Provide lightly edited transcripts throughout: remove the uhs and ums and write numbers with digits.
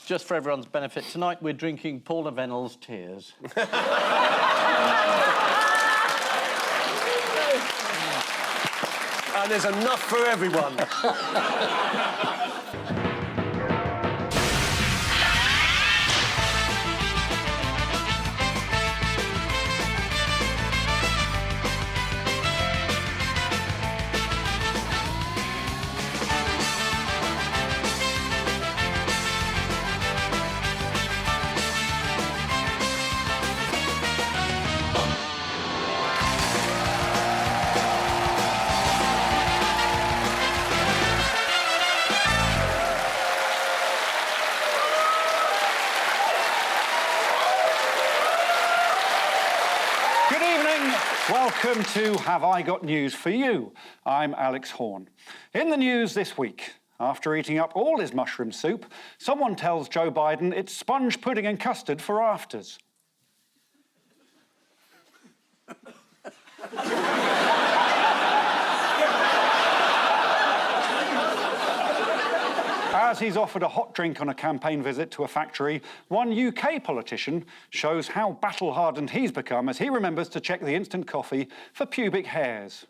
just for everyone's benefit, tonight we're drinking Paula Vennell's tears. And there's enough for everyone. Welcome to Have I Got News for You? I'm Alex Horne. In the news this week, after eating up all his mushroom soup, someone tells Joe Biden it's sponge pudding and custard for afters. As he's offered a hot drink on a campaign visit to a factory, one UK politician shows how battle-hardened he's become as he remembers to check the instant coffee for pubic hairs.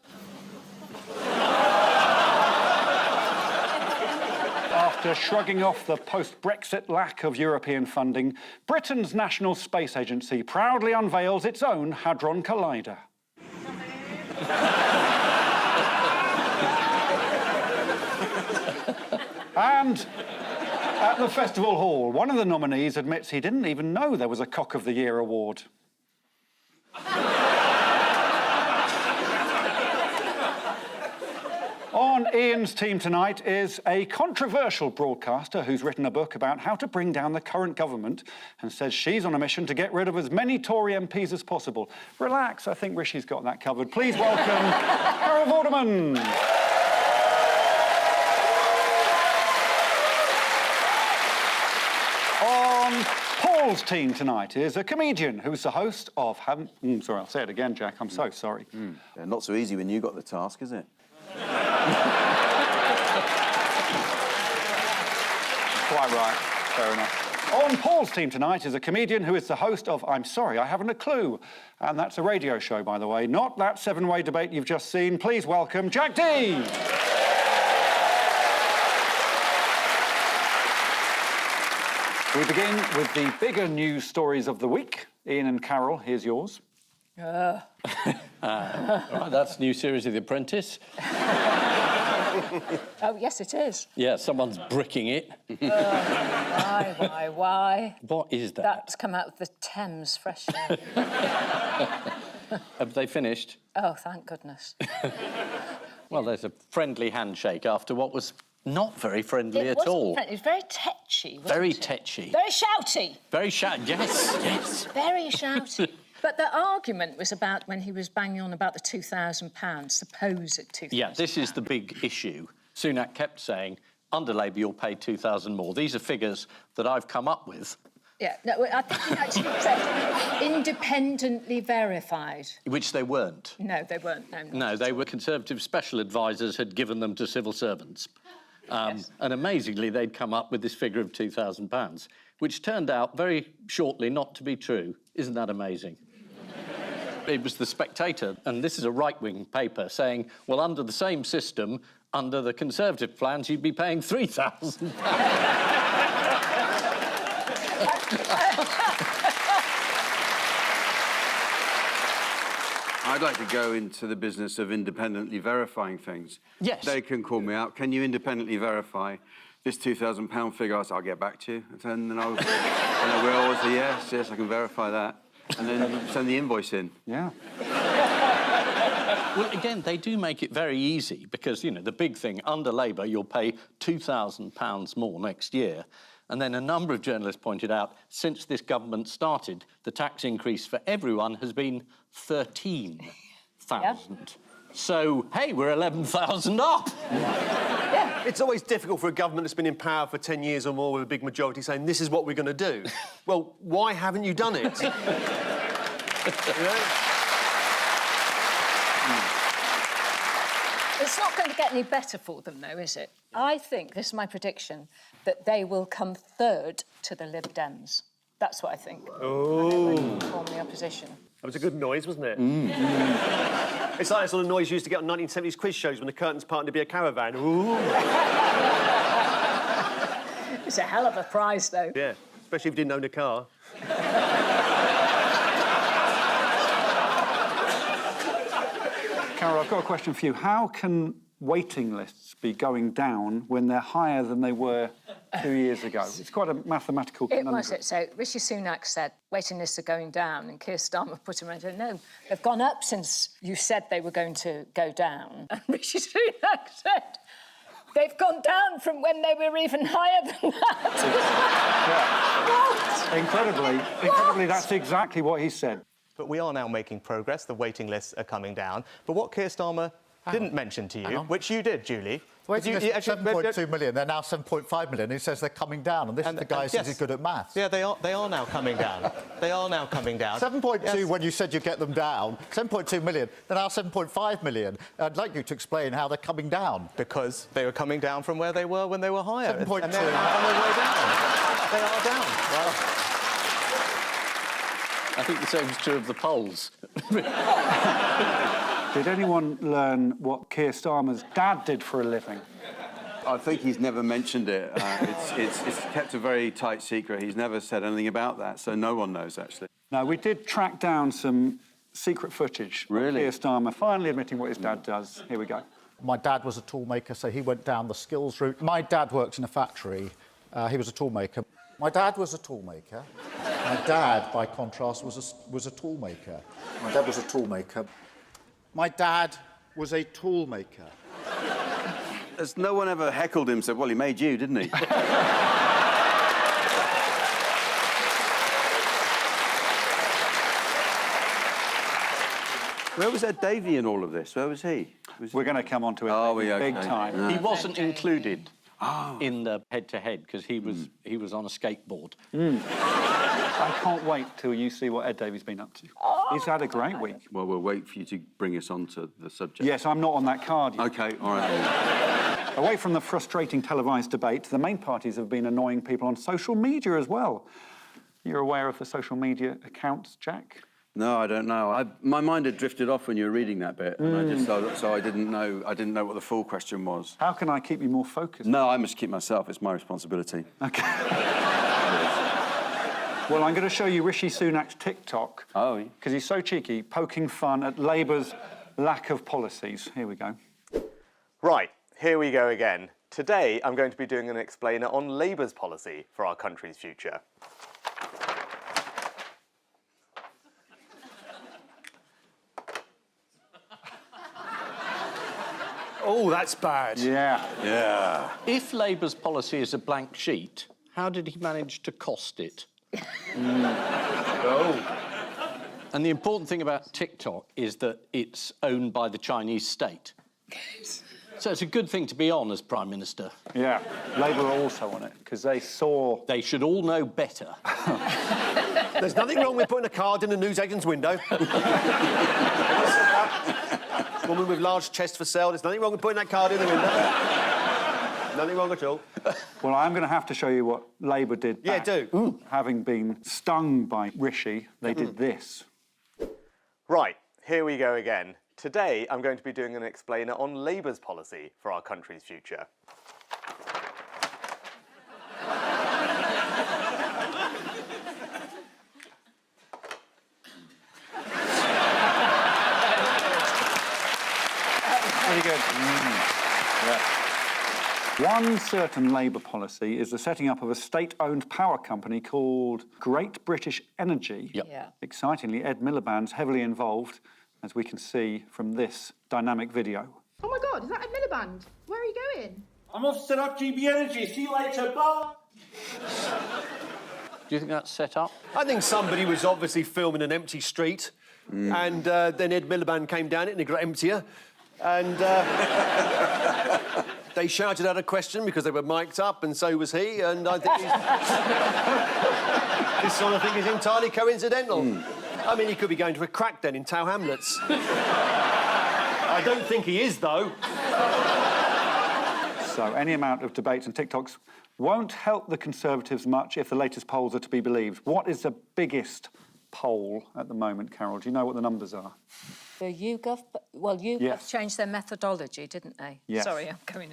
After shrugging off the post-Brexit lack of European funding, Britain's National Space Agency proudly unveils its own Hadron Collider. And at the Festival Hall, one of the nominees admits he didn't even know there was a Cock of the Year award. On Ian's team tonight is a controversial broadcaster who's written a book about how to bring down the current government and says she's on a mission to get rid of as many Tory MPs as possible. Relax, I think Rishi's got that covered. Please welcome Vorderman. On Paul's team tonight is a comedian who's the host of... sorry, I'll say it again, Jack. I'm so sorry. Yeah, not so easy when you got the task, is it? Quite right. Fair enough. On Paul's team tonight is a comedian who is the host of I'm Sorry, I Haven't a Clue. And that's a radio show, by the way, not that seven-way debate you've just seen. Please welcome Jack D. We begin with the bigger news stories of the week. Ian and Carol, here's yours. All right, that's a new series of The Apprentice. Oh, yes, it is. Yeah, someone's bricking it. Why? What is that? That's come out of the Thames freshly. Have they finished? Oh, thank goodness. Well, there's a friendly handshake after what was not very friendly at all. It was very tetchy, wasn't Very it? tetchy. Very shouty. Very yes, yes. Very shouty. But the argument was about when he was banging on about the £2,000, supposed £2,000. Yeah, this is the big issue. Sunak kept saying, under Labour, you'll pay 2,000 more. These are figures that I've come up with. Yeah, no, I think he actually said independently verified. Which they weren't. No, they weren't. No, they were Conservative special advisers had given them to civil servants. Yes. And amazingly, they'd come up with this figure of £2,000, which turned out very shortly not to be true. Isn't that amazing? It was The Spectator, and this is a right-wing paper, saying, well, under the same system, under the Conservative plans, you'd be paying £3,000. I'd like to go into the business of independently verifying things. Yes. They can call me out. Can you independently verify this £2,000 figure? I say, I'll get back to you. And then I will say, yes, I can verify that. And then send the invoice in. Yeah. Well, again, they do make it very easy because, you know, the big thing, under Labour, you'll pay £2,000 more next year. And then a number of journalists pointed out, since this government started, the tax increase for everyone has been 13,000. Yeah. So, hey, we're 11,000 up. Yeah. It's always difficult for a government that's been in power for 10 years or more with a big majority saying, this is what we're going to do. Well, why haven't you done it? It's not not going to get any better for them, though, is it? I think, this is my prediction, that they will come third to the Lib Dems. That's what I think. Oh. Form the opposition. That was a good noise, wasn't it? It's like that sort of noise you used to get on 1970s quiz shows when the curtains parted to be a caravan. Ooh. It's a hell of a prize, though. Yeah, especially if you didn't own a car. Carol, I've got a question for you. How can waiting lists be going down when they're higher than they were 2 years ago? It's quite a mathematical conundrum. It was it. So Rishi Sunak said waiting lists are going down, and Keir Starmer put him around and said, no, they've gone up since you said they were going to go down. And Rishi Sunak said, they've gone down from when they were even higher than that. Yeah. Incredibly, that's exactly what he said. But we are now making progress. The waiting lists are coming down. But what Keir Starmer didn't mention to you, which you did, Julie... Waiting list 7.2 million, they're now 7.5 million. He says they're coming down, and this is the guy who says he's good at maths. Yeah, they are now coming down. They are now coming down. 7.2 when you said you get them down. 7.2 million, they're now 7.5 million. I'd like you to explain how they're coming down. Because they were coming down from where they were when they were higher. 7.2. And they're on their way down. They are down. Right? I think the same is true of the polls. Did anyone learn what Keir Starmer's dad did for a living? I think he's never mentioned it. It's kept a very tight secret. He's never said anything about that, so no one knows, actually. No, we did track down some secret footage. Really? Of Keir Starmer finally admitting what his dad does. Here we go. My dad was a tool maker, so he went down the skills route. My dad worked in a factory. He was a tool maker. My dad was a tool maker. My dad, by contrast, was a tool maker. My dad was a tool maker. My dad was a tool maker. Has no one ever heckled him and said, well, he made you, didn't he? Where was Ed Davey in all of this? Where was he? We're going to come on to it big time. No. He wasn't included in the head-to-head because he was on a skateboard. I can't wait till you see what Ed Davey's been up to. He's had a great week. Well, we'll wait for you to bring us on to the subject. Yes, I'm not on that card yet. OK, all right. Away from the frustrating televised debate, the main parties have been annoying people on social media as well. You're aware of the social media accounts, Jack? No, I don't know. My mind had drifted off when you were reading that bit, and I just so I didn't know what the full question was. How can I keep you more focused? No, I must keep myself. It's my responsibility. OK. Well, I'm going to show you Rishi Sunak's TikTok. Oh. Because he's so cheeky, poking fun at Labour's lack of policies. Here we go. Right, here we go again. Today, I'm going to be doing an explainer on Labour's policy for our country's future. Oh, that's bad. Yeah. If Labour's policy is a blank sheet, how did he manage to cost it? Oh. And the important thing about TikTok is that it's owned by the Chinese state. So it's a good thing to be on as Prime Minister. Yeah. Labour are also on it, because they saw... They should all know better. There's nothing wrong with putting a card in a newsagent's window. Woman with large chest for sale. There's nothing wrong with putting that card in the window. Nothing wrong at all. Well, I'm going to have to show you what Labour did back. Yeah, do. Having been stung by Rishi, they did this. Right, here we go again. Today, I'm going to be doing an explainer on Labour's policy for our country's future. Pretty good. Yeah. One certain Labour policy is the setting up of a state-owned power company called Great British Energy. Yep. Yeah. Excitingly, Ed Miliband's heavily involved, as we can see from this dynamic video. Oh my God, is that Ed Miliband? Where are you going? I'm off to set up GB Energy. See you later, bye. Do you think that's set up? I think somebody was obviously filming an empty street, and then Ed Miliband came down it and it got emptier, and they shouted out a question because they were mic'd up, and so was he, and I think this sort of thing is entirely coincidental. I mean, he could be going to a crack den in Tow Hamlets. I don't think he is, though. So any amount of debates and TikToks won't help the Conservatives much if the latest polls are to be believed. What is the biggest poll at the moment, Carol? Do you know what the numbers are? The YouGov... Well, YouGov Yes. changed their methodology, didn't they? Yes. Sorry, I'm going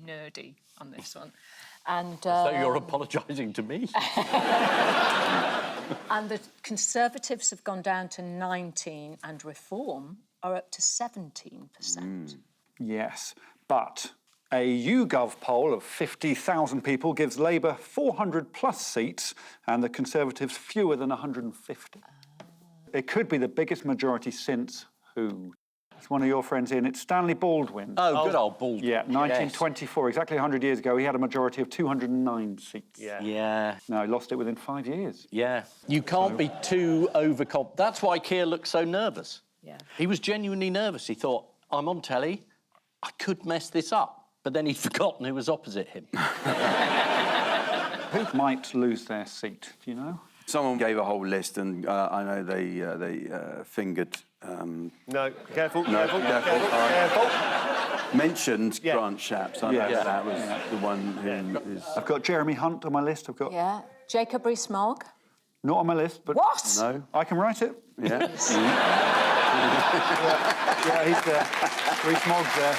nerdy on this one. And, So you're apologising to me? and the Conservatives have gone down to 19 and Reform are up to 17%. Yes, but a YouGov poll of 50,000 people gives Labour 400+ seats and the Conservatives fewer than 150. It could be the biggest majority since who? It's one of your friends in. It's Stanley Baldwin. Oh, good old Baldwin. Yeah, 1924, exactly 100 years ago, he had a majority of 209 seats. Yeah. No, he lost it within 5 years. Yeah. You can't be too overconfident. That's why Keir looked so nervous. Yeah. He was genuinely nervous. He thought, I'm on telly, I could mess this up. But then he'd forgotten who was opposite him. Who might lose their seat, do you know? Someone gave a whole list, and I know they fingered... No, careful, No, careful, careful, careful, all right. careful. mentioned Grant Shapps. I know that was the one who is... I've got Jeremy Hunt on my list. I've got... Yeah. Jacob Rees-Mogg. Not on my list, but... What? No. I can write it. Yeah. Yeah, he's there. Rees-Mogg's there.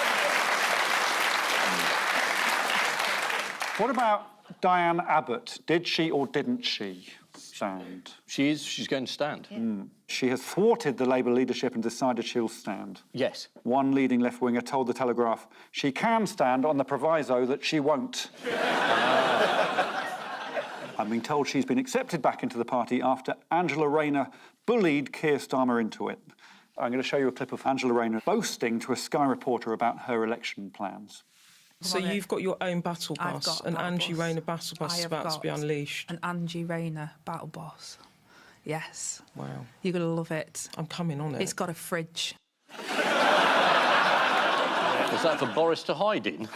What about Diane Abbott? Did she or didn't she stand? She's going to stand. Yeah. She has thwarted the Labour leadership and decided she'll stand. Yes. One leading left-winger told The Telegraph she can stand on the proviso that she won't. I'm being told she's been accepted back into the party after Angela Rayner bullied Keir Starmer into it. I'm going to show you a clip of Angela Rayner boasting to a Sky reporter about her election plans. So you've got your own battle I've bus, got a an battle Angie bus. Rayner battle bus is about to be unleashed. An Angie Rayner battle boss. Yes. Wow. You're going to love it. I'm coming on it. It's got a fridge. Was that for Boris to hide in?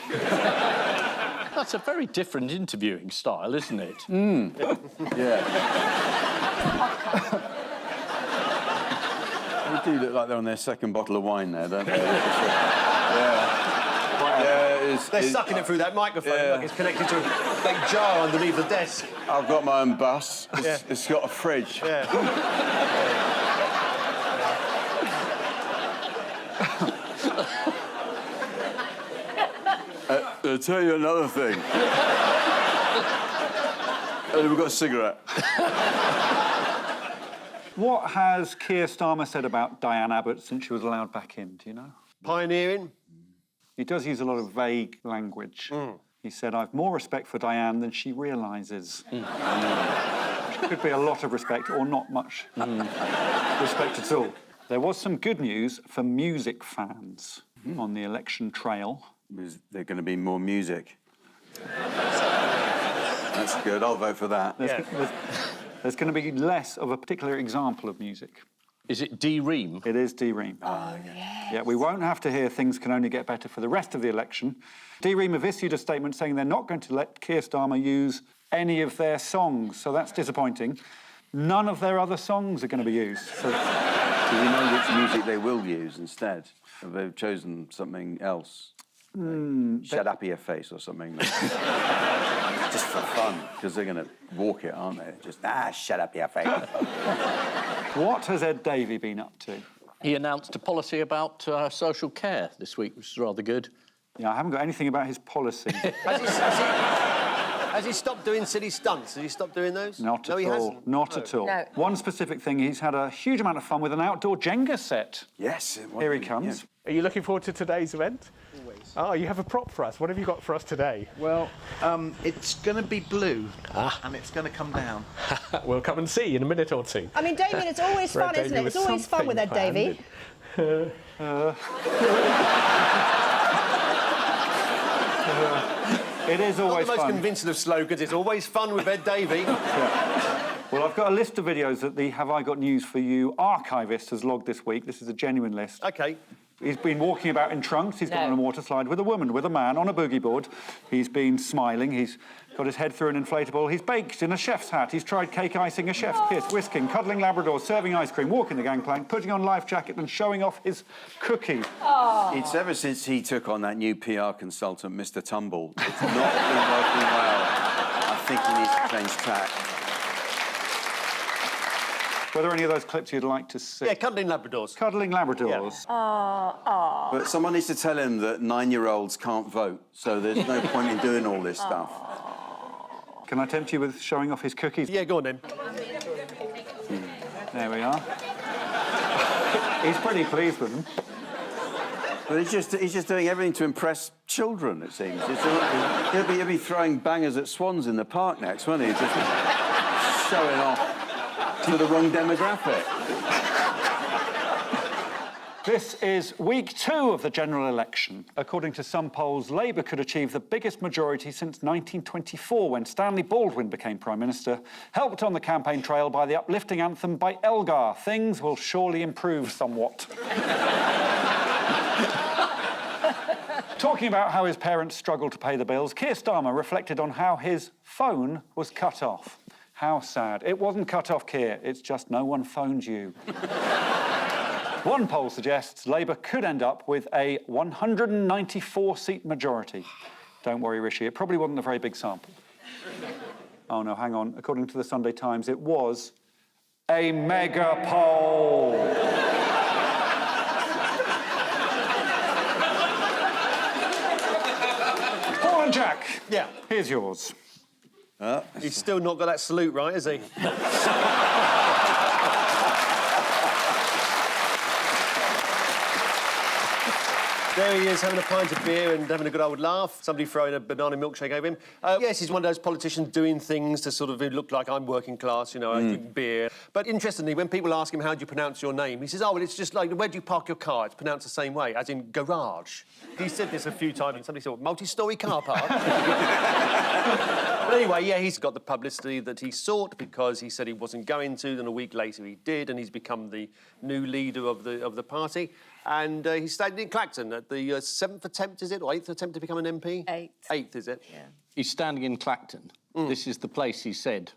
That's a very different interviewing style, isn't it? Yeah. They do look like they're on their second bottle of wine there, don't they? Yeah. They're sucking it through that microphone like it's connected to a big jar underneath the desk. I've got my own bus. It's got a fridge. Yeah. I'll tell you another thing. We've got a cigarette. What has Keir Starmer said about Diane Abbott since she was allowed back in, do you know? Pioneering. He does use a lot of vague language. He said, I've more respect for Diane than she realises. Which could be a lot of respect or not much respect at all. There was some good news for music fans on the election trail. Is there going to be more music? That's good. I'll vote for that. There's going to be less of a particular example of music. Is it D-Ream? It is D-Ream. Oh, yes. Yeah, we won't have to hear things can only get better for the rest of the election. D-Ream have issued a statement saying they're not going to let Keir Starmer use any of their songs, so that's disappointing. None of their other songs are going to be used. So... Do you know which music they will use instead? Have they chosen something else? Shut up your face or something. Just for fun, because they're going to walk it, aren't they? Just, shut up your face. What has Ed Davey been up to? He announced a policy about social care this week, which is rather good. Yeah, I haven't got anything about his policy. Has he stopped doing silly stunts? Has he stopped doing those? Not No, at he all. hasn't. Not at all. No. One specific thing, he's had a huge amount of fun with an outdoor Jenga set. Yes. Here he comes. Are you looking forward to today's event? Always. Oh, you have a prop for us. What have you got for us today? Well, it's going to be blue, and it's going to come down. We'll come and see in a minute or two. I mean, Damien, it's always fun, isn't it? It's always fun with Ed Davey. It is always Not the most fun. convincing of slogans. It's always fun with Ed Davey. Well, I've got a list of videos that the Have I Got News For You archivist has logged this week. This is a genuine list. OK. He's been walking about in trunks. He's gone on a water slide with a woman, with a man, on a boogie board. He's been smiling. He's got his head through an inflatable. He's baked in a chef's hat. He's tried cake icing, a chef's kiss, whisking, cuddling Labradors, serving ice cream, walking the gangplank, putting on life jacket and showing off his cookie. It's ever since he took on that new PR consultant, Mr. Tumble. It's not been working well. I think he needs to change tack. Were there any of those clips you'd like to see? Yeah, cuddling Labradors. Cuddling Labradors. But someone needs to tell him that 9-year-olds can't vote, so there's no point in doing all this stuff. Can I tempt you with showing off his cookies? Yeah, go on then. There we are. He's pretty pleased with them. But he's just doing everything to impress children, it seems. He'll be throwing bangers at swans in the park next, won't he? Just showing off to the wrong demographic. This is week 2 of the general election. According to some polls, Labour could achieve the biggest majority since 1924, when Stanley Baldwin became Prime Minister, helped on the campaign trail by the uplifting anthem by Elgar. Things will surely improve somewhat. Talking about how his parents struggled to pay the bills, Keir Starmer reflected on how his phone was cut off. How sad. It wasn't cut off, Keir. It's just no one phoned you. One poll suggests Labour could end up with a 194-seat majority. Don't worry, Rishi, it probably wasn't a very big sample. Oh, no, hang on. According to the Sunday Times, it was a mega poll. Paul and Jack. Yeah. Here's yours. He's still not got that salute right, has he? There he is, having a pint of beer and having a good old laugh. Somebody throwing a banana milkshake over him. Yes, he's one of those politicians doing things to sort of look like I'm working class, you know, I drink beer. But interestingly, when people ask him, how do you pronounce your name? He says, oh, well, it's just like, where do you park your car? It's pronounced the same way, as in garage. He said this a few times, and somebody said, what, multi-storey car park? But anyway, yeah, he's got the publicity that he sought because he said he wasn't going to, then a week later he did, and he's become the new leader of the party. And he stayed in Clacton at the 7th attempt, is it, or 8th attempt to become an MP? 8th. 8th, is it? Yeah. He's standing in Clacton. This is the place he said,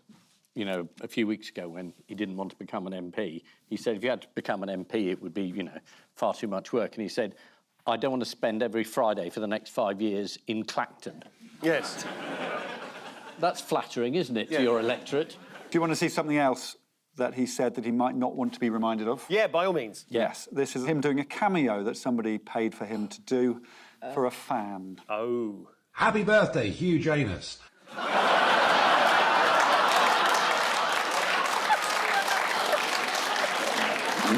you know, a few weeks ago when he didn't want to become an MP. He said if you had to become an MP, it would be, you know, far too much work. And he said, I don't want to spend every Friday for the next 5 years in Clacton. Yes. That's flattering, isn't it, to your electorate? Do you want to see something else that he said that he might not want to be reminded of? Yeah, by all means. Yes, this is him doing a cameo that somebody paid for him to do for a fan. Oh. Happy birthday, Hugh Janus.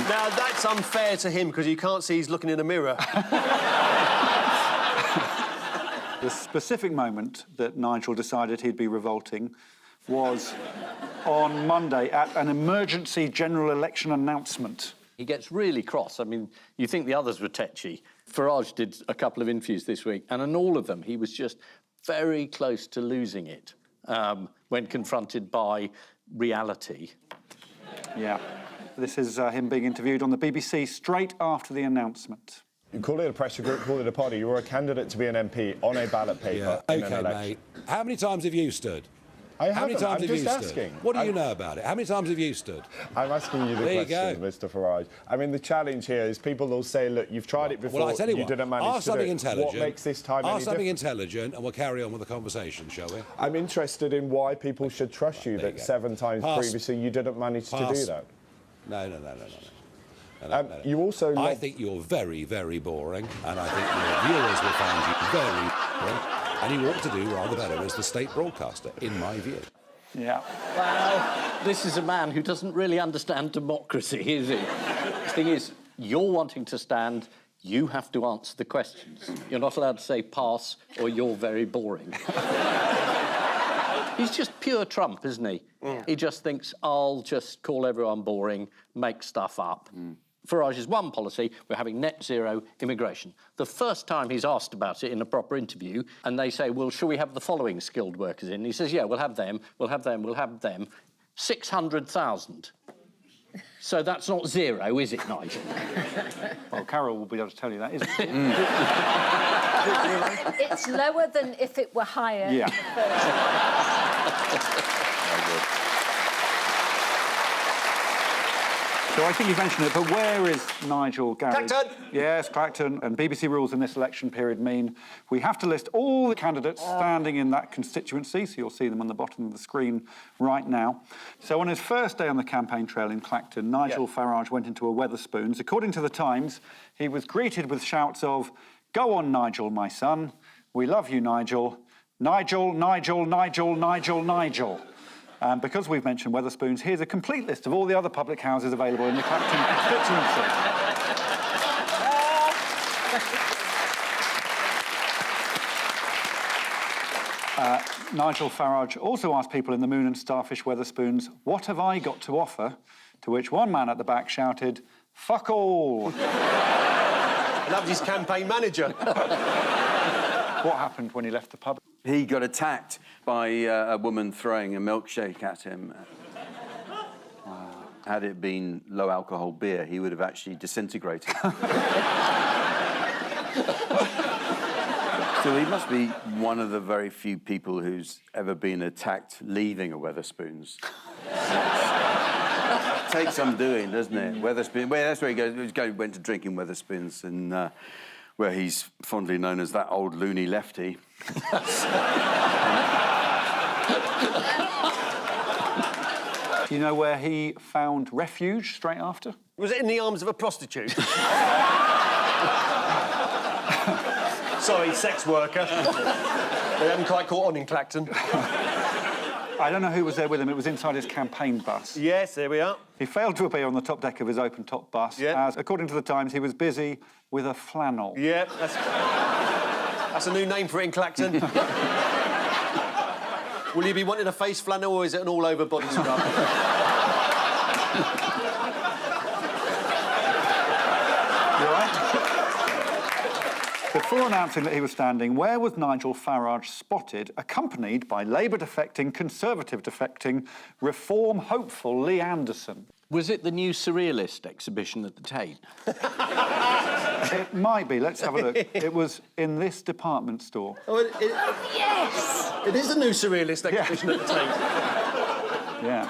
Now, that's unfair to him because you can't see he's looking in a mirror. The specific moment that Nigel decided he'd be revolting was on Monday at an emergency general election announcement. He gets really cross. I mean, you think the others were tetchy. Farage did a couple of interviews this week, and in all of them, he was just very close to losing it when confronted by reality. Yeah. This is him being interviewed on the BBC straight after the announcement. You call it a pressure group, call it a party. You're a candidate to be an MP on a ballot paper in an election. Mate. How many times have you stood? How many times have you stood? What do you know about it? How many times have you stood? I'm asking you the questions, Mr. Farage. I mean, the challenge here is people will say, look, you've tried it before, well, I tell you what, didn't manage ask to something do it. intelligent. What makes this time any Ask something different? intelligent and we'll carry on with the conversation, shall we? I'm interested in why people should trust you that 7 times previously you didn't manage to do that. No. You also... I think you're very, very boring, and I think your viewers will find you very boring, and you ought to do rather better as the state broadcaster, in my view. Yeah. Well, this is a man who doesn't really understand democracy, is he? The thing is, you're wanting to stand, you have to answer the questions. You're not allowed to say pass or you're very boring. He's just pure Trump, isn't he? He just thinks, I'll just call everyone boring, make stuff up. Farage's one policy, we're having net zero immigration. The first time he's asked about it in a proper interview, and they say, well, shall we have the following skilled workers in? And he says, yeah, we'll have them, we'll have them, we'll have them. 600,000. So that's not 0, is it, Nigel? Well, Carol will be able to tell you that, isn't it? It's lower than if it were higher. Yeah. So I think you've mentioned it, but where is Nigel Garrett? Clacton! Yes, Clacton. And BBC rules in this election period mean we have to list all the candidates standing in that constituency, so you'll see them on the bottom of the screen right now. So on his first day on the campaign trail in Clacton, Nigel Farage went into a Wetherspoons. According to the Times, he was greeted with shouts of, "Go on, Nigel, my son. We love you, Nigel. Nigel, Nigel, Nigel, Nigel, Nigel." And because we've mentioned Wetherspoons, here's a complete list of all the other public houses available in the Clacton constituency. Nigel Farage also asked people in the Moon and Starfish Wetherspoons, "What have I got to offer?" To which one man at the back shouted, "Fuck all." That was his campaign manager. What happened when he left the pub? He got attacked by a woman throwing a milkshake at him. Had it been low-alcohol beer, he would have actually disintegrated. So he must be one of the very few people who's ever been attacked leaving a Wetherspoons. Takes some doing, doesn't it? Wetherspoons. Well, that's where he goes. He went to drink in Wetherspoons, and where he's fondly known as that old loony lefty. Do you know where he found refuge straight after? Was it in the arms of a prostitute? Sorry, sex worker. They haven't quite caught on in Clacton. I don't know who was there with him. It was inside his campaign bus. Yes, there we are. He failed to appear on the top deck of his open-top bus, as, according to the Times, he was busy with a flannel. Yeah, that's a new name for it in Clacton. Will you be wanting a face flannel, or is it an all-over body scrub? Before announcing that he was standing, where was Nigel Farage spotted, accompanied by Labour defecting, Conservative defecting, Reform hopeful Lee Anderson? Was it the new Surrealist exhibition at the Tate? It might be. Let's have a look. It was in this department store. Oh, yes! It is a new Surrealist exhibition at the Tate. Yeah.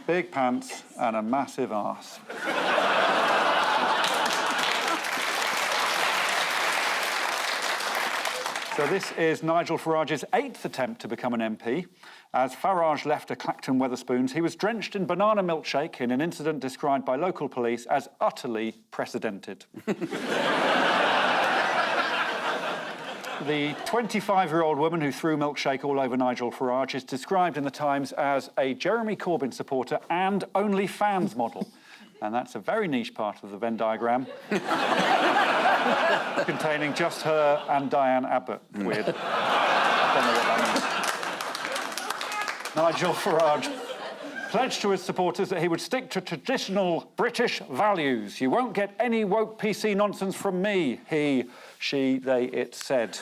Big pants and a massive arse. So this is Nigel Farage's 8th attempt to become an MP. As Farage left a Clacton Wetherspoons, he was drenched in banana milkshake in an incident described by local police as utterly precedented. The 25-year-old woman who threw milkshake all over Nigel Farage is described in the Times as a Jeremy Corbyn supporter and OnlyFans model. And that's a very niche part of the Venn diagram, containing just her and Diane Abbott. Weird. I don't know what that means. Nigel Farage pledged to his supporters that he would stick to traditional British values. You won't get any woke PC nonsense from me, he, she, they, it said.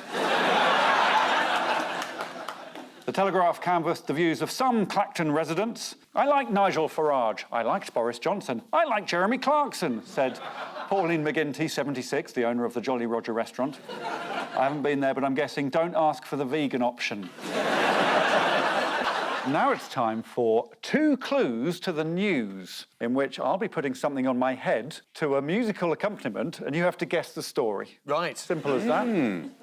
The Telegraph canvassed the views of some Clacton residents. "I like Nigel Farage. I liked Boris Johnson. I like Jeremy Clarkson," said Pauline McGinty, 76, the owner of the Jolly Roger restaurant. "I haven't been there, but I'm guessing don't ask for the vegan option." Now it's time for 2 clues to the news, in which I'll be putting something on my head to a musical accompaniment, and you have to guess the story. Right. Simple as that.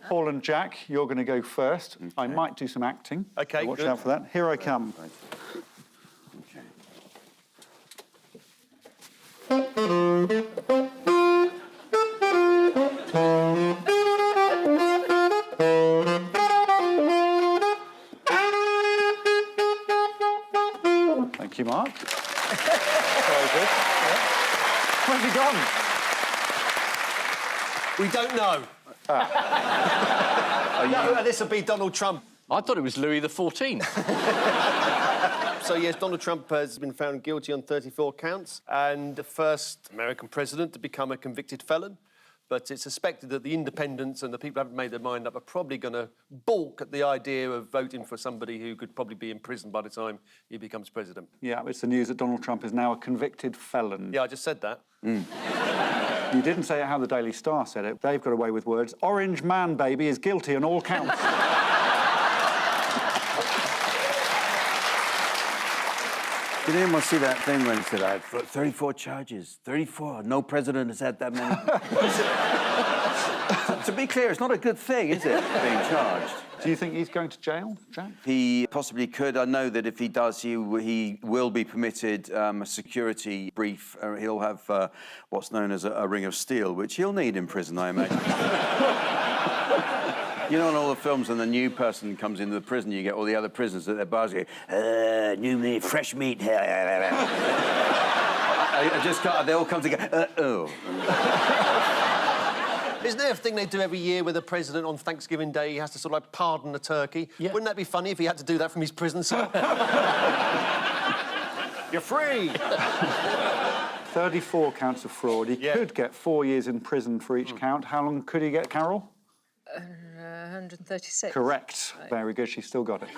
Paul and Jack, you're going to go first. Okay. I might do some acting. OK, so watch out for that. Here I come. Thank you, Mark. Very good. Yeah. Where's he gone? We don't know. No, this will be Donald Trump. I thought it was Louis XIV. So, yes, Donald Trump has been found guilty on 34 counts and the first American president to become a convicted felon. but it's suspected that the independents and the people who haven't made their mind up are probably going to balk at the idea of voting for somebody who could probably be in prison by the time he becomes president. Yeah, it's the news that Donald Trump is now a convicted felon. Yeah, I just said that. You didn't say it how the Daily Star said it. They've got away with words. Orange man baby is guilty on all counts. Did anyone see that thing when it said, I've got 34 charges? 34. No president has had that many. To be clear, it's not a good thing, is it, being charged? Do you think he's going to jail, Jack? He possibly could. I know that if he does, he will be permitted a security brief. He'll have what's known as a ring of steel, which he'll need in prison, I imagine. You know, in all the films, when the new person comes into the prison, you get all the other prisoners at their bars going, new meat, fresh meat. I just can't, they all come together, Isn't there a thing they do every year with the president on Thanksgiving Day? He has to sort of like pardon a turkey. Yeah. Wouldn't that be funny if he had to do that from his prison cell? You're free! 34 counts of fraud. He could get 4 years in prison for each count. How long could he get, Carol? 136. Correct. Right. Very good. She's still got it.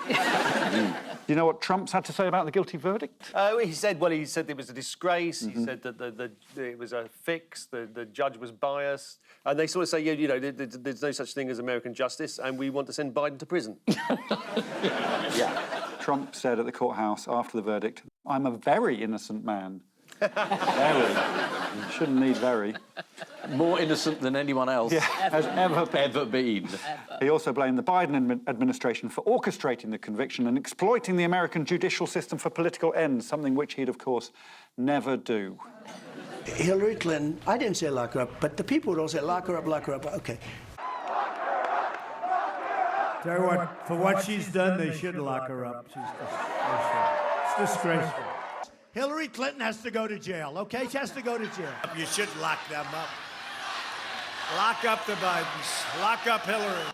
You know what Trump's had to say about the guilty verdict? He said it was a disgrace. He said that it was a fix. The judge was biased. And they sort of say, you know, there's no such thing as American justice, and we want to send Biden to prison. Yeah. Trump said at the courthouse after the verdict, I'm a very innocent man. Very. Shouldn't need very. More innocent than anyone else has ever been. Ever. He also blamed the Biden administration for orchestrating the conviction and exploiting the American judicial system for political ends, something which he'd, of course, never do. Hillary Clinton, I didn't say lock her up, but the people would all say lock her up, lock her up. OK. Tell you what, for what she's done, they should lock her up. She's it's disgraceful. Hillary Clinton has to go to jail, okay? She has to go to jail. You should lock them up. Lock up the Bidens. Lock up Hillary.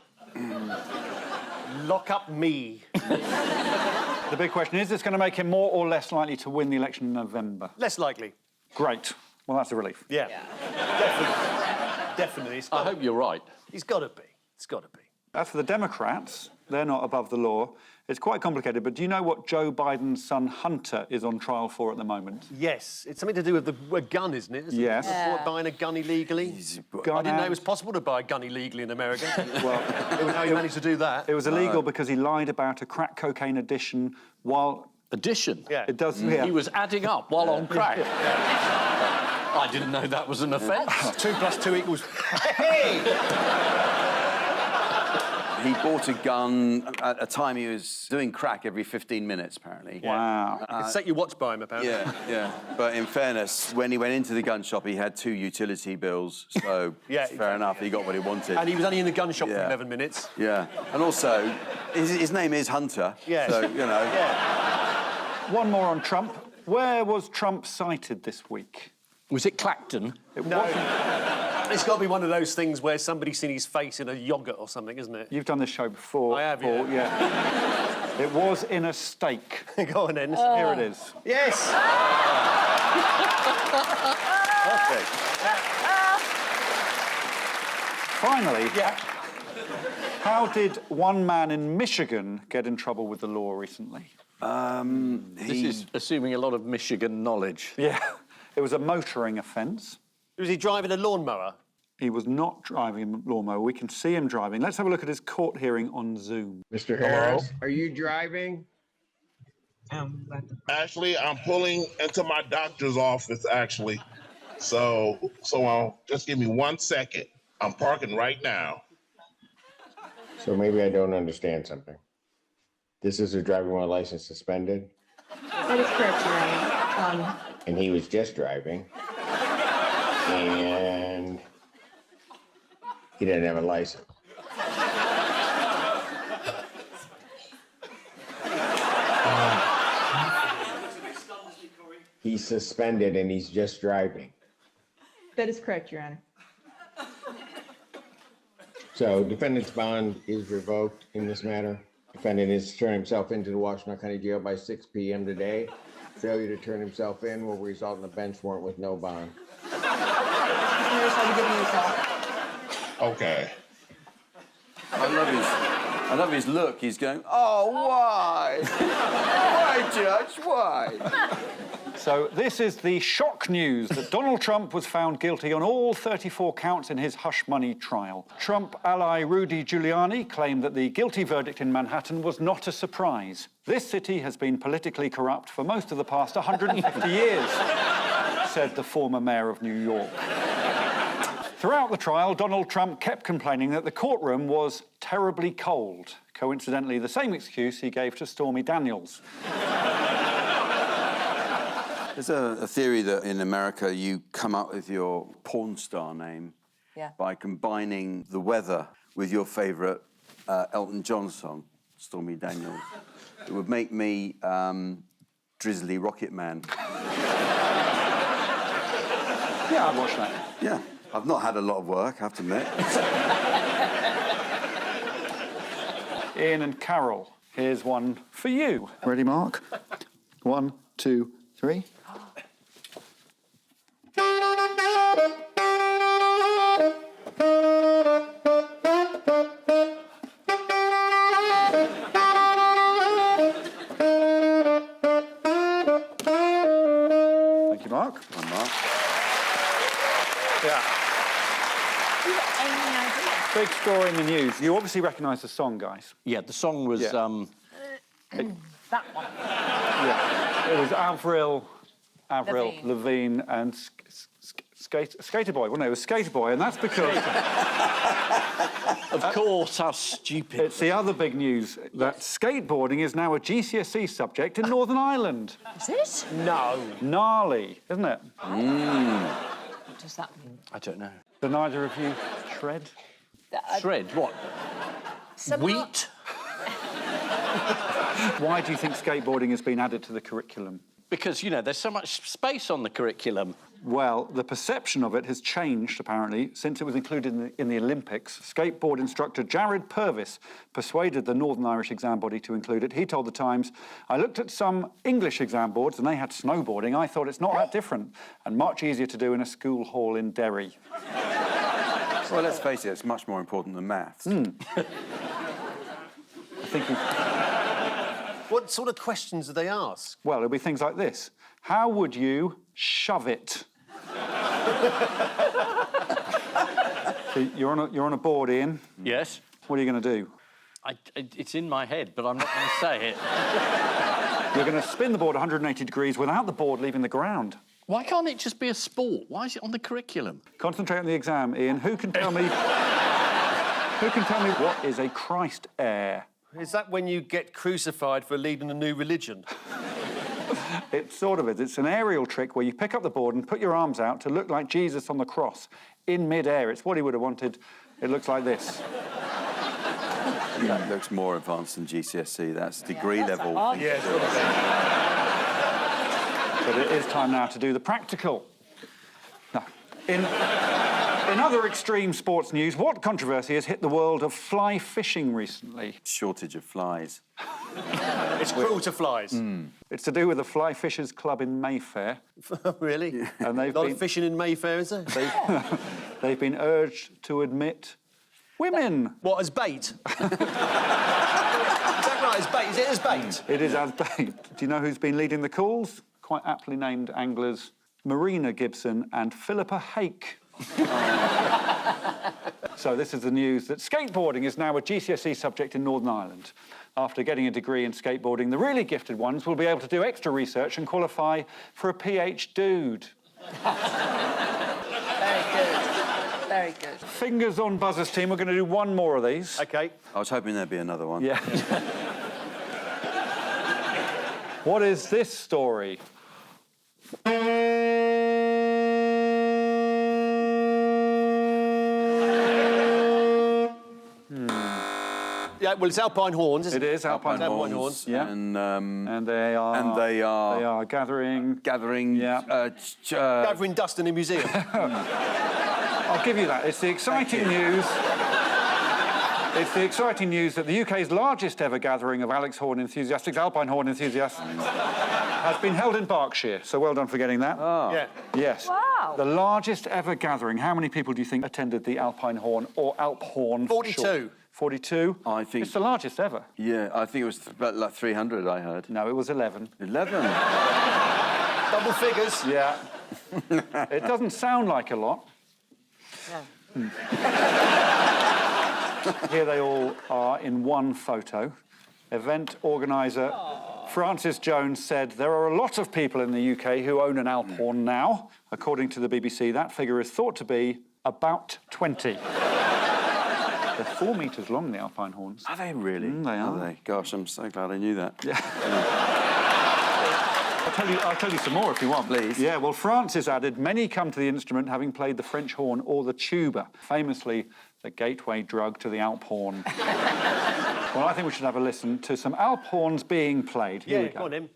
Lock up me. The big question is this going to make him more or less likely to win the election in November? Less likely. Great. Well, that's a relief. Yeah. Definitely. I hope you're right. He's got to be. It's got to be. As for the Democrats, they're not above the law. It's quite complicated, but do you know what Joe Biden's son Hunter is on trial for at the moment? Yes, it's something to do with a gun, isn't it? Yes. Buying a gun illegally. I didn't know it was possible to buy a gun illegally in America. Well, how he managed to do that. It was illegal because he lied about a crack cocaine addition while... Addition? Yeah. It does, yeah. He was adding up while on crack. I didn't know that was an offence. 2 + 2 equals... Hey! He bought a gun at a time he was doing crack every 15 minutes, apparently. Wow. It's set your watch by him, apparently. Yeah. But in fairness, when he went into the gun shop, he had 2 utility bills, so fair enough, he got what he wanted. And he was only in the gun shop for 11 minutes. Yeah. And also, his name is Hunter, so, you know. Yeah. One more on Trump. Where was Trump cited this week? Was it Clacton? It wasn't. It's got to be one of those things where somebody's seen his face in a yoghurt or something, isn't it? You've done this show before. I have, Paul, yeah. It was in a steak. Go on, then. Here it is. Yes! Perfect. Finally, how did one man in Michigan get in trouble with the law recently? This is assuming a lot of Michigan knowledge. Yeah. It was a motoring offence. Was he driving a lawnmower? He was not driving a lawnmower. We can see him driving. Let's have a look at his court hearing on Zoom. Mr. Harris, are you driving? Actually, I'm pulling into my doctor's office, actually. So just give me 1 second. I'm parking right now. So maybe I don't understand something. This is a driving while license suspended? That is correct, Your Honor. And he was just driving. And he didn't have a license. He's suspended and he's just driving. That is correct, Your Honor. So defendant's bond is revoked in this matter. Defendant is to turn himself into the Washington County Jail by 6 p.m. today. Failure to turn himself in will result in a bench warrant with no bond. Harris, I'll be giving you a call. Okay. I love his look. He's going, oh, why? Why, Judge, why? So this is the shock news that Donald Trump was found guilty on all 34 counts in his hush money trial. Trump ally Rudy Giuliani claimed that the guilty verdict in Manhattan was not a surprise. This city has been politically corrupt for most of the past 150 years, said the former mayor of New York. Throughout the trial, Donald Trump kept complaining that the courtroom was terribly cold. Coincidentally, the same excuse he gave to Stormy Daniels. There's a theory that in America you come up with your porn star name by combining the weather with your favourite Elton John song, Stormy Daniels. It would make me Drizzly Rocket Man. Yeah, I'd watch that. Yeah. I've not had a lot of work, I have to admit. Ian and Carol, here's one for you. Ready, Mark? 1, 2, 3. Thank you, Mark. Hi, Mark. Yeah. Big story in the news. You obviously recognise the song, guys. Yeah, the song was... That one. Yeah. It was Avril Lavigne and Skater Boy. Well, no, it was Skater Boy, and that's because... Of course, how stupid. It's the other big news, that skateboarding is now a GCSE subject in Northern Ireland. Is it? No. Gnarly, isn't it? What does that mean? I don't know. Do neither of you shred? Shred? What? Wheat? Why do you think skateboarding has been added to the curriculum? Because, you know, there's so much space on the curriculum. Well, the perception of it has changed, apparently, since it was included in the Olympics. Skateboard instructor Jared Purvis persuaded the Northern Irish exam body to include it. He told The Times, I looked at some English exam boards and they had snowboarding. I thought it's not that different and much easier to do in a school hall in Derry. Well, let's face it, it's much more important than maths. I think What sort of questions do they ask? Well, it'll be things like this. How would you shove it? So you're on a board, Ian. Yes. What are you going to do? It's in my head, but I'm not going to say it. You're going to spin the board 180 degrees without the board leaving the ground. Why can't it just be a sport? Why is it on the curriculum? Concentrate on the exam, Ian. Who can tell me what is a Christ air? Is that when you get crucified for leading a new religion? It sort of is. It's an aerial trick where you pick up the board and put your arms out to look like Jesus on the cross in mid-air. It's what he would have wanted. It looks like this. That looks more advanced than GCSE. That's degree level. Yes. But it is time now to do the practical. Now, in other extreme sports news, what controversy has hit the world of fly fishing recently? Shortage of flies. It's cruel to flies. It's to do with the Fly Fishers Club in Mayfair. Really? Yeah. And they've Not been fishing in Mayfair, is there? They've been urged to admit women. What, as bait? Is that right, as bait? Is it as bait? It is as bait. Do you know who's been leading the calls? Quite aptly named anglers Marina Gibson and Philippa Hake. So this is the news that skateboarding is now a GCSE subject in Northern Ireland. After getting a degree in skateboarding, the really gifted ones will be able to do extra research and qualify for a PhD. Dude. Very good. Very good. Fingers on buzzers, team. We're going to do one more of these. OK. I was hoping there'd be another one. Yeah. What is this story? Yeah, well, it's Alpine Horns, isn't it? It is Alpine Horns. Yeah. And they are gathering. Gathering dust in a museum. I'll give you that. It's the exciting news. It's the exciting news that the UK's largest ever gathering of Alpine Horn enthusiasts, has been held in Berkshire. So well done for getting that. Oh. Yeah. Yes. Wow. Wow. The largest ever gathering. How many people do you think attended the Alpine Horn or Alp Horn? 42. 42? I think... It's the largest ever. Yeah, I think it was about like 300, I heard. No, it was 11. 11? Double figures. Yeah. It doesn't sound like a lot. No. Here they all are in one photo. Event organiser Francis Jones said there are a lot of people in the UK who own an Alp Horn now. According to the BBC, that figure is thought to be about 20. They're 4 metres long, the Alpine Horns. Are they really? They are. Are they? Gosh, I'm so glad I knew that. Yeah. I'll tell you some more if you want. Please. Yeah, well, Francis added, many come to the instrument having played the French horn or the tuba, famously the gateway drug to the Alp Horn. Well, I think we should have a listen to some Alp Horns being played. Here we go. Go on, Em.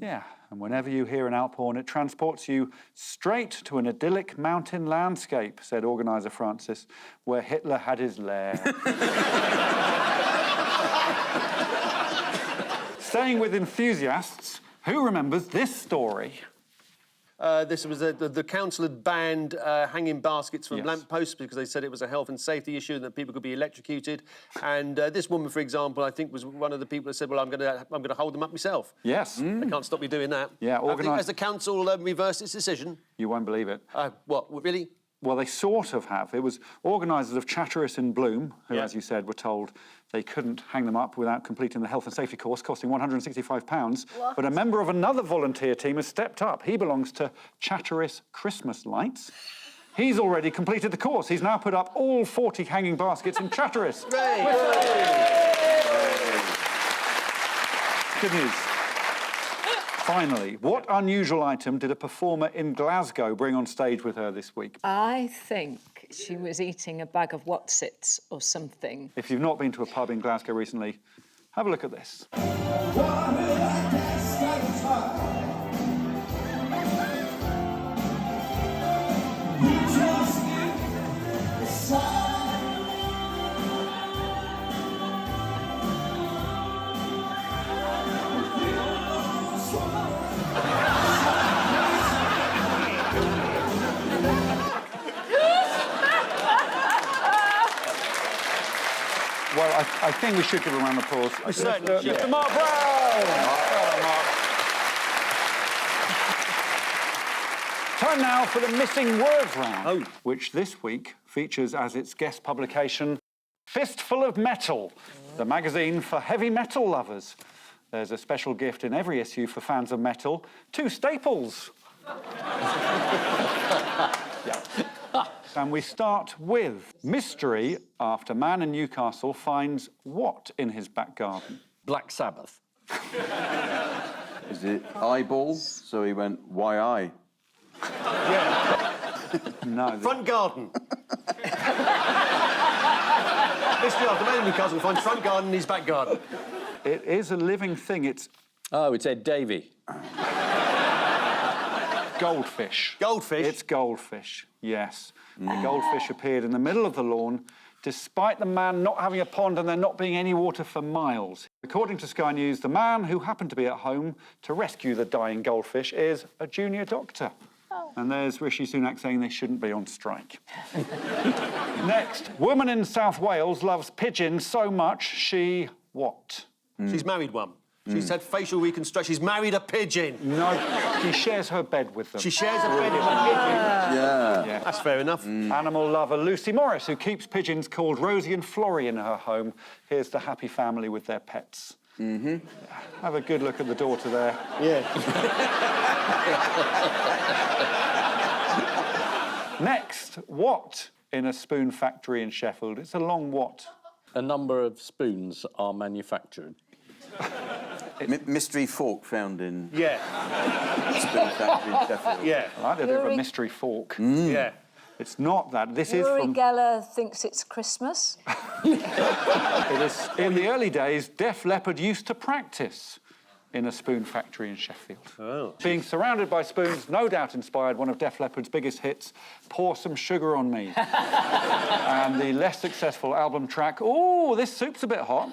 Yeah, and whenever you hear an Alp Horn, it transports you straight to an idyllic mountain landscape, said organiser Francis, where Hitler had his lair. Staying with enthusiasts, who remembers this story? This was the council had banned hanging baskets from lampposts because they said it was a health and safety issue and that people could be electrocuted. And this woman, for example, I think was one of the people that said, "Well, I'm going to hold them up myself." Yes. They can't stop me doing that. Yeah, Has the council reversed its decision? You won't believe it. What? Really? Well, they sort of have. It was organisers of Chatteris in Bloom, who, as you said, were told they couldn't hang them up without completing the health and safety course, costing £165. What? But a member of another volunteer team has stepped up. He belongs to Chatteris Christmas Lights. He's already completed the course. He's now put up all 40 hanging baskets in Chatteris. Good news. Finally, what unusual item did a performer in Glasgow bring on stage with her this week? I think she was eating a bag of Wotsits or something. If you've not been to a pub in Glasgow recently, have a look at this. Well, I think we should give a round of applause. Mr. Mark Brown! Time now for the Missing Words round, which this week features as its guest publication Fistful of Metal, the magazine for heavy metal lovers. There's a special gift in every issue for fans of metal, 2 staples. And we start with mystery after man in Newcastle finds what in his back garden? Black Sabbath. Is it eyeball? So he went, why eye? No. Front garden. Mystery after man in Newcastle finds front garden in his back garden. It is a living thing. It's... Oh, it's Ed Davey. Goldfish. Goldfish? It's goldfish, yes. The goldfish appeared in the middle of the lawn, despite the man not having a pond and there not being any water for miles. According to Sky News, the man who happened to be at home to rescue the dying goldfish is a junior doctor. Oh. And there's Rishi Sunak saying they shouldn't be on strike. Next, woman in South Wales loves pigeons so much she... what? She's married one. She's had facial reconstruction. She's married a pigeon. No, she shares her bed with them. She shares a bed with a pigeon? Yeah. That's fair enough. Animal lover Lucy Morris, who keeps pigeons called Rosie and Florrie in her home. Here's the happy family with their pets. Have a good look at the daughter there. Yeah. Next, what in a spoon factory in Sheffield? It's a long what? A number of spoons are manufactured. Mystery fork found in... Yeah. Spoon factory in Sheffield. Yeah. I like the idea of a mystery fork. Yeah. It's not that. This is Uri from... Geller thinks it's Christmas. It is... In the early days, Def Leppard used to practice. in a spoon factory in Sheffield. Oh. Being surrounded by spoons no doubt inspired one of Def Leppard's biggest hits, Pour Some Sugar on Me. And the less successful album track, Ooh, This Soup's a Bit Hot.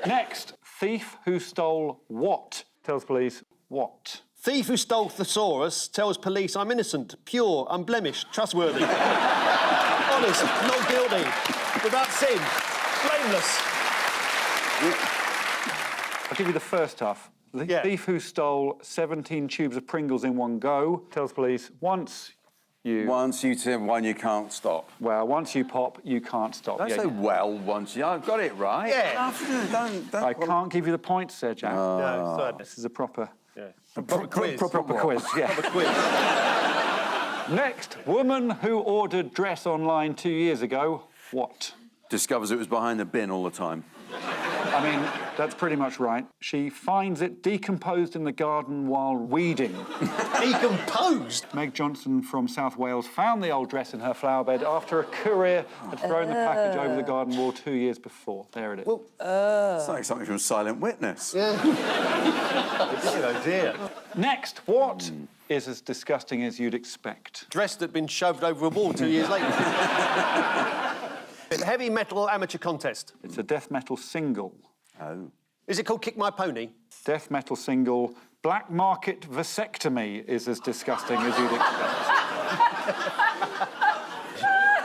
Next, thief who stole what? Tells police what? Thief who stole thesaurus tells police I'm innocent, pure, unblemished, trustworthy. Honest, not guilty, without sin, blameless. I'll give you the first half. The thief who stole 17 tubes of Pringles in one go tells police once you tip one, you can't stop. Well, once you pop, you can't stop. Don't say well once you... I've got it right. Yeah. Don't I can't give you the points, Sir Jack. No, sorry. This is a proper... Yeah. Proper quiz, yeah. Proper quiz. Next, woman who ordered dress online 2 years ago. What? Discovers it was behind the bin all the time. I mean, that's pretty much right. She finds it decomposed in the garden while weeding. Decomposed? Meg Johnson from South Wales found the old dress in her flower bed after a courier had thrown the package over the garden wall 2 years before. There it is. Well, it's like something from Silent Witness. Yeah. Oh, dear. Next, what is as disgusting as you'd expect? Dress that'd been shoved over a wall 2 years later. Heavy metal amateur contest. It's a death metal single. Oh. Is it called Kick My Pony? Death metal single. Black market vasectomy is as disgusting as you'd expect.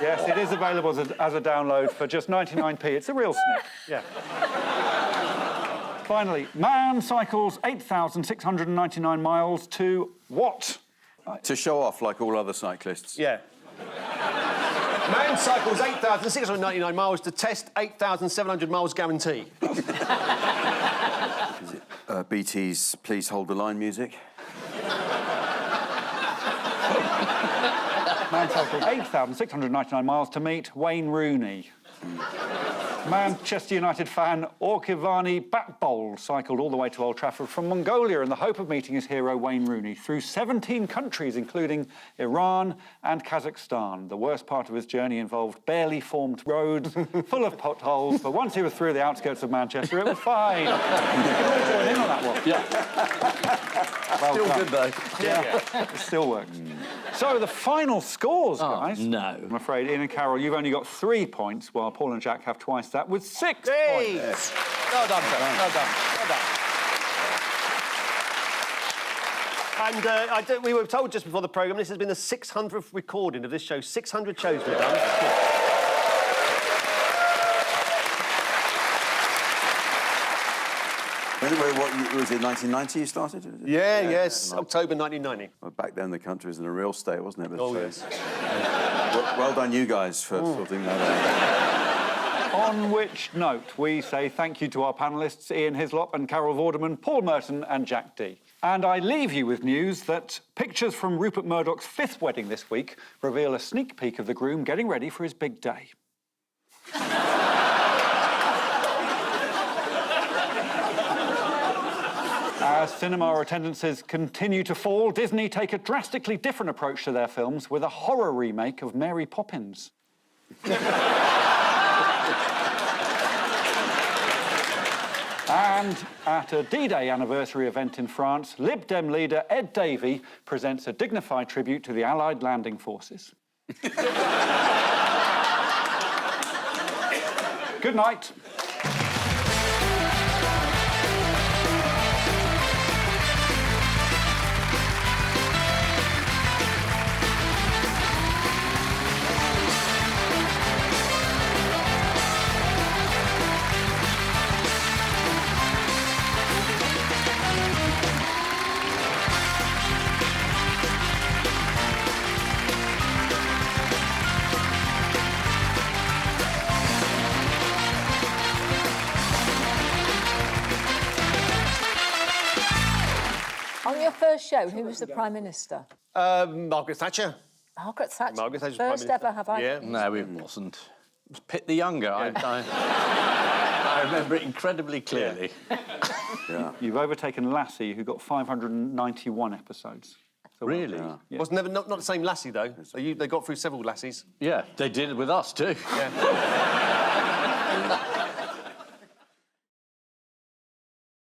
Yes, it is available as a download for just 99p. It's a real snip. Yeah. Finally, man cycles 8,699 miles to what? To show off like all other cyclists. Yeah. Man cycles 8,699 miles to test 8,700 miles guarantee. Is it BT's Please Hold the Line music? Man cycled 8,699 miles to meet Wayne Rooney. Manchester United fan Orkivani Batbol cycled all the way to Old Trafford from Mongolia in the hope of meeting his hero Wayne Rooney through 17 countries, including Iran and Kazakhstan. The worst part of his journey involved barely formed roads full of potholes, but once he was through the outskirts of Manchester, it was fine. You can all join in on that one. Yeah. Well Still done. good, though. Yeah, it still works. So the final scores, guys. No. I'm afraid, Ian and Carol, you've only got 3 points, while Paul and Jack have twice that with 6 Hey! points. Well done, sir. Well done. Well done. And we were told just before the programme this has been the 600th recording of this show. 600 shows we've done. What was it, 1990 you started? Yes, October 1990. Well, back then the country was in a real state, wasn't it? But Oh, yes. well done you guys for sorting that out. On which note, we say thank you to our panellists, Ian Hislop and Carol Vorderman, Paul Merton and Jack D. And I leave you with news that pictures from Rupert Murdoch's 5th wedding this week reveal a sneak peek of the groom getting ready for his big day. As cinema attendances continue to fall, Disney take a drastically different approach to their films with a horror remake of Mary Poppins. And at a D-Day anniversary event in France, Lib Dem leader Ed Davey presents a dignified tribute to the Allied landing forces. Good night. On your first show, who was the Prime Minister? Margaret Thatcher. Margaret Thatcher. Margaret Thatcher's Prime First Minister. ever, have I? Yeah. No, it wasn't. It was Pitt the Younger. I remember it incredibly clearly. Yeah. You've overtaken Lassie, who got 591 episodes. So Really? Yeah. Was never not the same Lassie though. They got through several Lassies. Yeah, they did it with us too. Yeah.